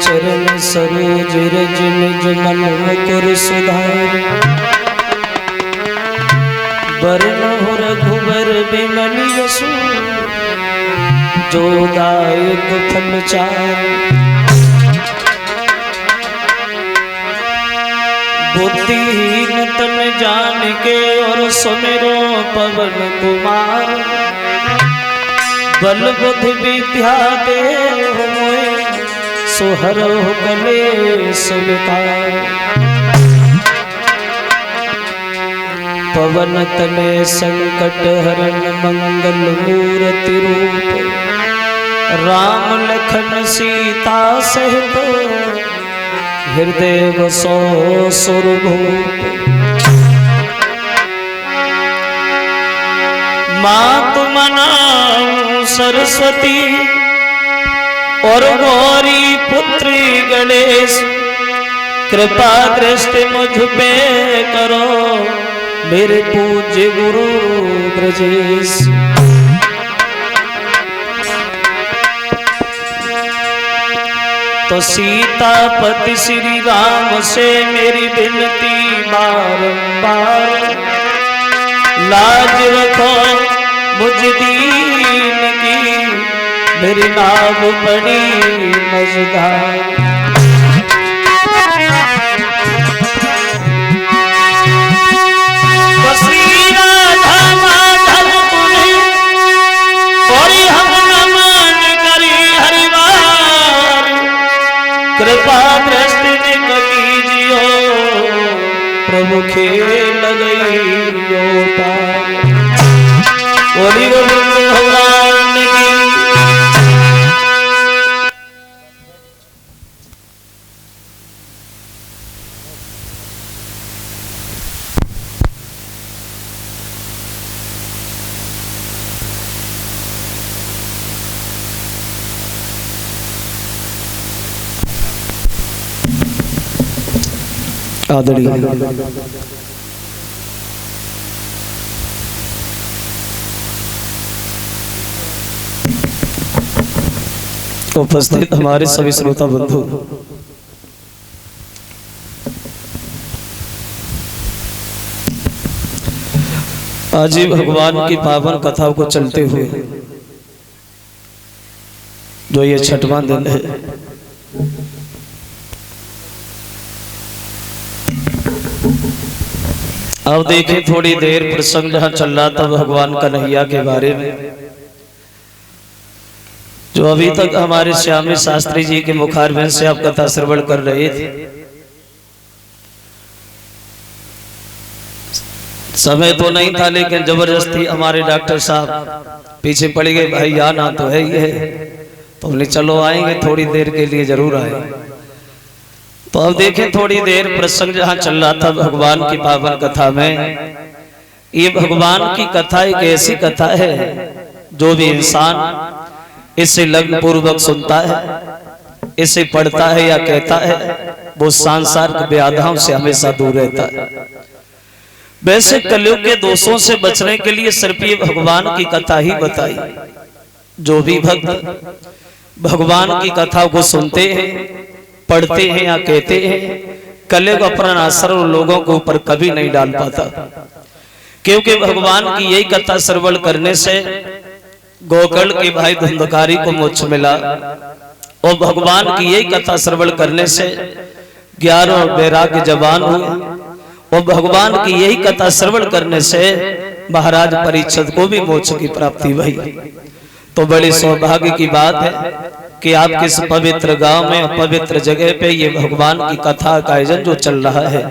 चरण सरोज रज निज मन मुकुर सुधार बरनहुँ रघुबर बिमल यशु जो दायक फल चार बुद्धिहीन तन जान के और सुमिरो पवन कुमार बल बुद्धि विद्या देहु मोहि सुहरहु कलेश विकार पवन तनय संकट हरण मंगल मूर्ति रूप राम लखन सीता सहित हृदय बसो सुरभूप मातु मनाऊं सरस्वती और गौरी पुत्री गणेश कृपा दृष्टि मुझ पे करो मेरे पूज्य गुरु ब्रजेश। तो सीतापति श्री राम से मेरी विनती बारंबार लाज रखो मुझ दीन की मेरी नाव बड़ी मजेदार। तो श्री राधा माधव तुम्हें और हम नमन करी हरिवार कृपा दृष्टि कीजियो प्रभु खेल गई पार बोली गोविंद भगवान की। आदरणीय उपस्थित हमारे सभी श्रोता बंधु आज ही भगवान की पावन कथाओं को चलते हुए जो ये छठवां दिन है अब देखें थोड़ी देर प्रसंग जहां चल रहा था भगवान कन्हैया के बारे में जो अभी तक हमारे श्यामी शास्त्री जी के मुखारबिंद से आप कथा श्रवण कर रहे थे। समय तो नहीं था लेकिन जबरदस्ती हमारे डॉक्टर साहब पीछे पड़ गए, भाई आना तो है ही है, तो हमने चलो आएंगे थोड़ी देर के लिए जरूर आए। तो अब देखें थोड़ी देर प्रसंग जहां चल रहा था भगवान की पावन कथा में, ये भगवान की कथा एक ऐसी कथा है जो भी इंसान इसे लग्न पूर्वक सुनता है, इसे पढ़ता है या कहता है, वो सांसारिक व्याधियों से हमेशा दूर रहता है। वैसे कलयुग के दोषों से बचने के लिए सिर्फ ये भगवान की कथा ही बताई। जो भी भक्त भगवान की कथा को सुनते हैं, पढ़ते हैं या कहते हैं, कलयुग अपना असर लोगों के ऊपर कभी नहीं डाल पाता, क्योंकि भगवान की यही कथा श्रवण करने से गोकर्ण के भाई धुंधकारी को मोक्ष मिला और भगवान की यही कथा श्रवण करने से 11 वैराग्य जवान हुए और भगवान की यही कथा श्रवण करने से महाराज परीक्षित को भी मोक्ष की प्राप्ति हुई। तो बड़े सौभाग्य की बात है कि आप किस पवित्र गांव में पवित्र जगह पे ये भगवान की कथा का आयोजन जो चल रहा है।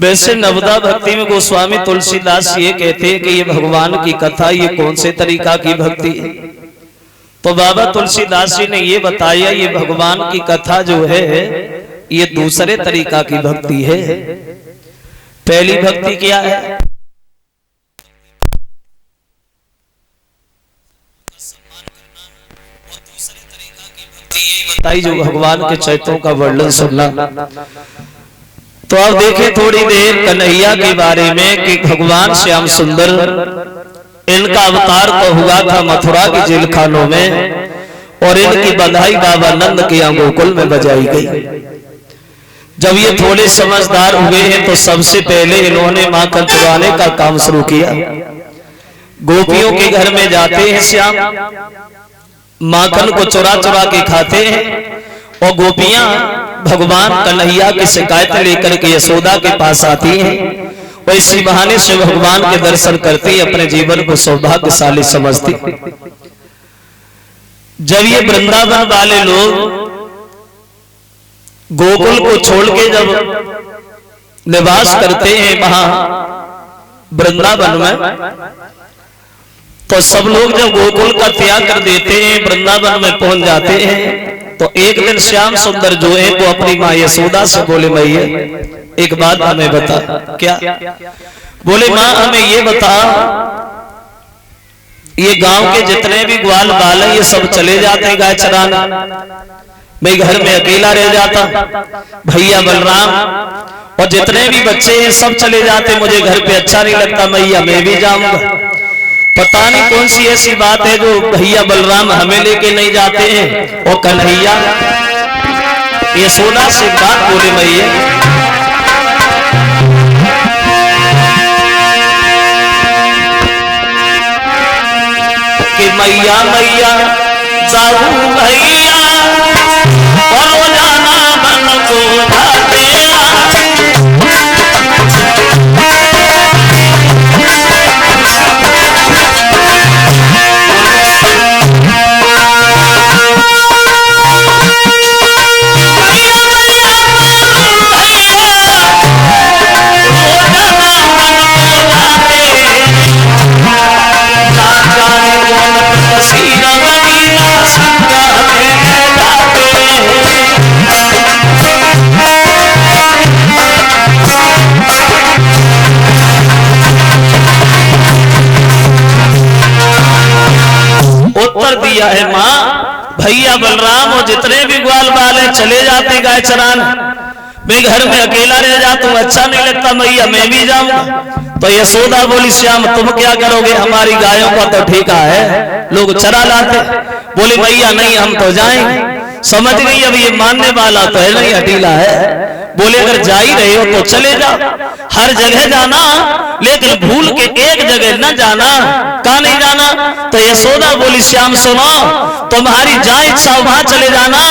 वैसे नवदा भक्ति में गोस्वामी तुलसीदास ये कहते हैं कि ये भगवान की कथा ये कौन से तरीका की भक्ति है। तो बाबा तुलसीदास जी ने ये बताया ये भगवान की कथा जो है ये दूसरे तरीका की भक्ति है। पहली भक्ति क्या है? बताई जो भगवान के चरित्रों का वर्णन सुनना। तो आप देखें थोड़ी देर कन्हैया के बारे में कि भगवान श्याम सुंदर इनका अवतार तो हुआ था मथुरा की जेल खानों में और इनकी बधाई बाबा नंद के यहाँ गोकुल में बजाई गई। जब ये थोड़े समझदार हुए हैं तो सबसे पहले इन्होंने माखन चुराने का काम शुरू किया। गोपियों के घर में जाते हैं श्याम, माखन को चुरा चुरा के खाते हैं और गोपियां भगवान कन्हैया की शिकायत लेकर के यशोदा के पास आती हैं और इसी बहाने से भगवान के दर्शन करते अपने जीवन को सौभाग्यशाली समझती। जब ये वृंदावन वाले लोग गोकुल को छोड़ के जब निवास करते हैं वहां वृंदावन में, तो सब लोग जब गोकुल का त्याग कर देते हैं वृंदावन में पहुंच जाते हैं, तो एक दिन श्याम सुंदर जो है वो अपनी माँ यशोदा से बोले मैया एक बात हमें बता। क्या? बोले माँ हमें ये बता, ये गांव के जितने भी ग्वाल बाल है ये सब चले जाते हैं गाय चराने, मैं घर में अकेला रह जाता, भैया बलराम और जितने भी बच्चे हैं सब चले जाते, मुझे घर पे अच्छा नहीं लगता, मैया मैं भी जाऊंगा। पता नहीं कौन सी ऐसी बात है जो भैया बलराम हमें लेके नहीं जाते हैं। और कन्हैया यशोदा से बात बोले मैया कि मैया मैया जाऊ भैया और रोजाना बन को जाते दिया है माँ, भैया बलराम और जितने भी ग्वाल बाल हैं चले जाते गाय चरान, मैं घर में अकेला रह जाता हूँ, अच्छा नहीं लगता मैया मैं भी जाऊंगा। तो यशोदा बोली श्याम तुम क्या करोगे, हमारी गायों का तो ठेका है, लोग चरा लाते। बोले भैया नहीं हम तो जाएंगे। समझ गई अब ये मानने वाला तो है नहीं, हटीला है। बोले अगर जा ही रहे हो तो चले जाओ, हर जगह जाना लेकिन भूल के एक जगह न जाना। कहाँ नहीं जाना? तो यशोदा बोली श्याम सुनो, तुम्हारी जहाँ इच्छा वहां चले जाना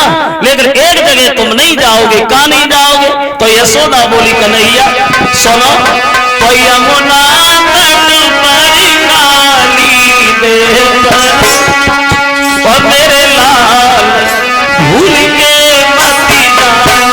लेकिन एक जगह तुम नहीं जाओगे। कहाँ नहीं जाओगे? तो यशोदा बोली कन्हैया सुनो, तो यमुना और मेरे लाल भूल के मती जाना।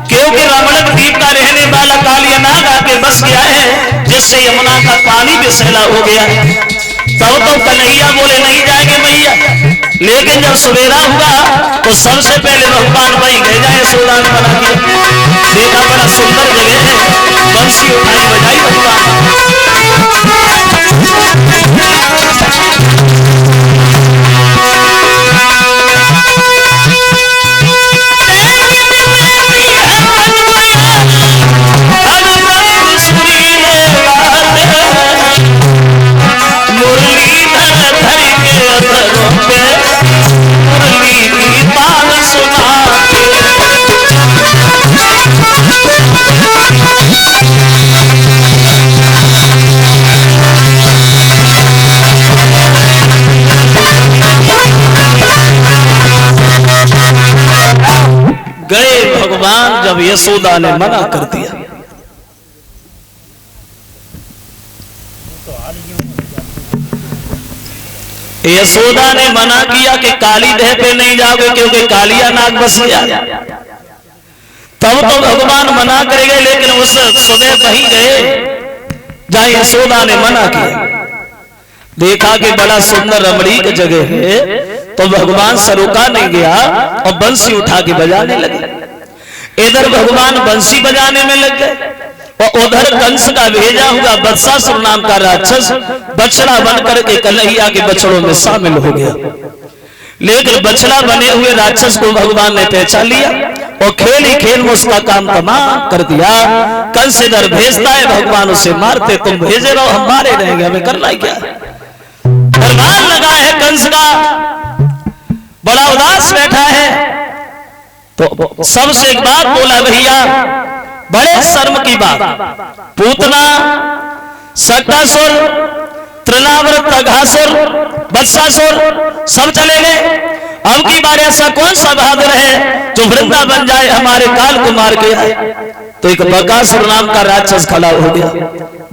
क्योंकि रमणक द्वीप का गया है, जिससे यमुना का पानी भी सैला हो गया। तब तो कन्हैया बोले नहीं जाएंगे मैया, लेकिन जब सवेरा हुआ तो सबसे पहले भगवान वही गए जाए यशोदा ने मना किया। देखा बड़ा सुंदर जगह है, बंसी उठाई बजाई भगवान। गए भगवान जब यशोदा ने मना कर दिया। यशोदा ने मना किया कि काली देह पे नहीं जाओगे क्योंकि कालिया नाग बस गया। तब तो भगवान मना करेंगे, लेकिन उस सुबह वहीं गए जहां यशोदा ने मना किया। देखा कि बड़ा सुंदर रमणीक जगह है, तो भगवान से रुका नहीं गया और बंसी उठा के बजाने लगे। इधर भगवान बंसी बजाने में लग गए और उधर कंस का भेजा हुआ बत्सासुर नाम का राक्षस बछड़ा बन करके कन्हैया के बछड़ों में शामिल हो गया। लेकिन बछड़ा बने हुए राक्षस को भगवान ने पहचान लिया और खेल ही खेल में उसका काम तमाम कर दिया। कंस इधर भेजता है, भगवान उसे मारते, तुम भेजे रहो हम मारे रहेंगे, हमें करना ही क्या। दरबार लगा है कंस का, बड़ा उदास बैठा है, तो सबसे एक बात बोला भैया, बड़े शर्म की बात, पूतना, सट्टासुर, तृणावर्त, अघासुर, बत्सासुर सब चले गए। अब की बार ऐसा कौन सा बहादुर है जो वृंदा बन जाए हमारे काल को मार के आए। तो एक बकासुर नाम का राक्षस खड़ा हो गया,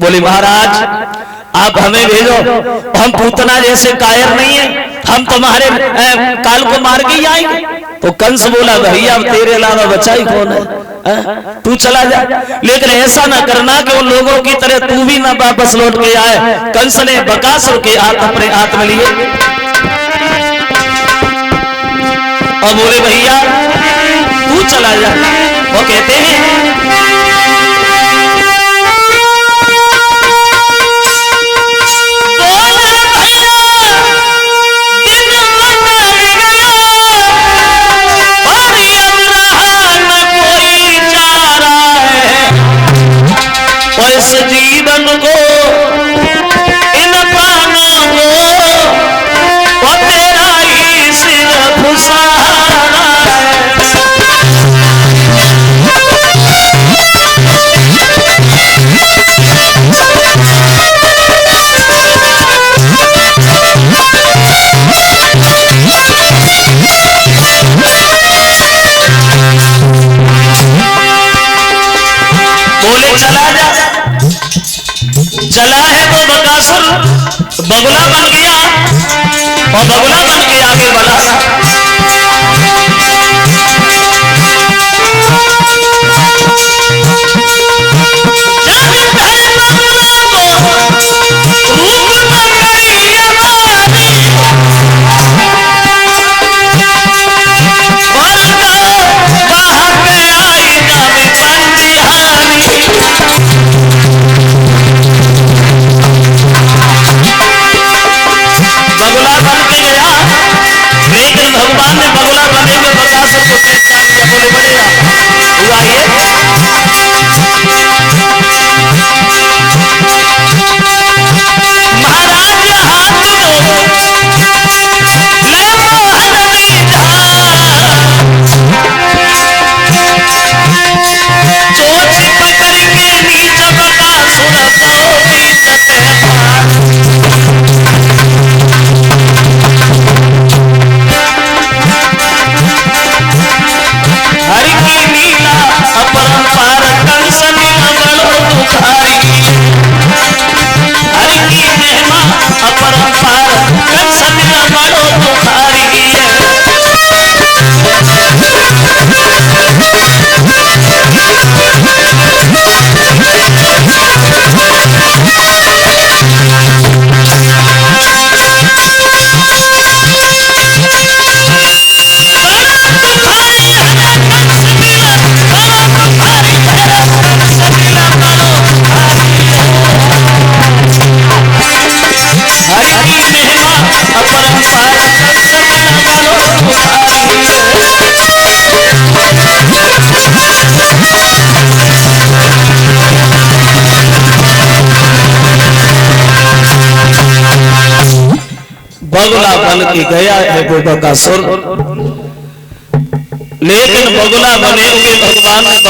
बोले महाराज आप हमें भेजो, हम पूतना जैसे कायर नहीं है, हम तुम्हारे काल को मार के ही आएंगे। तो कंस बोला भैया अब तेरे अलावा बचा ही कौन है, तू चला जा। लेकिन ऐसा ना करना कि उन लोगों की तरह तू भी ना वापस लौट के आए। कंस ने बकासुर के हाथ अपने हाथ में लिए और बोले भैया तू चला जा। वो कहते हैं जीवन को इन प्राणों को वो तेरा ही सिर फुसाना बोले चला जा। चला है तो बकासुर बगुला बन गया और बगुला बन के आगे बढ़ा। बगुला बन के गया, लेकिन भगवान ने बगुला बने में बकासुर को पहचान लिया। बोले बढ़ेगा हुआ ये महाराज हाथ ले चोच पकड़ के नीचे बकासुर तो बीतते बगुला बन के गया है वो बकासुर, लेकिन बगुला बने हुए भगवान ने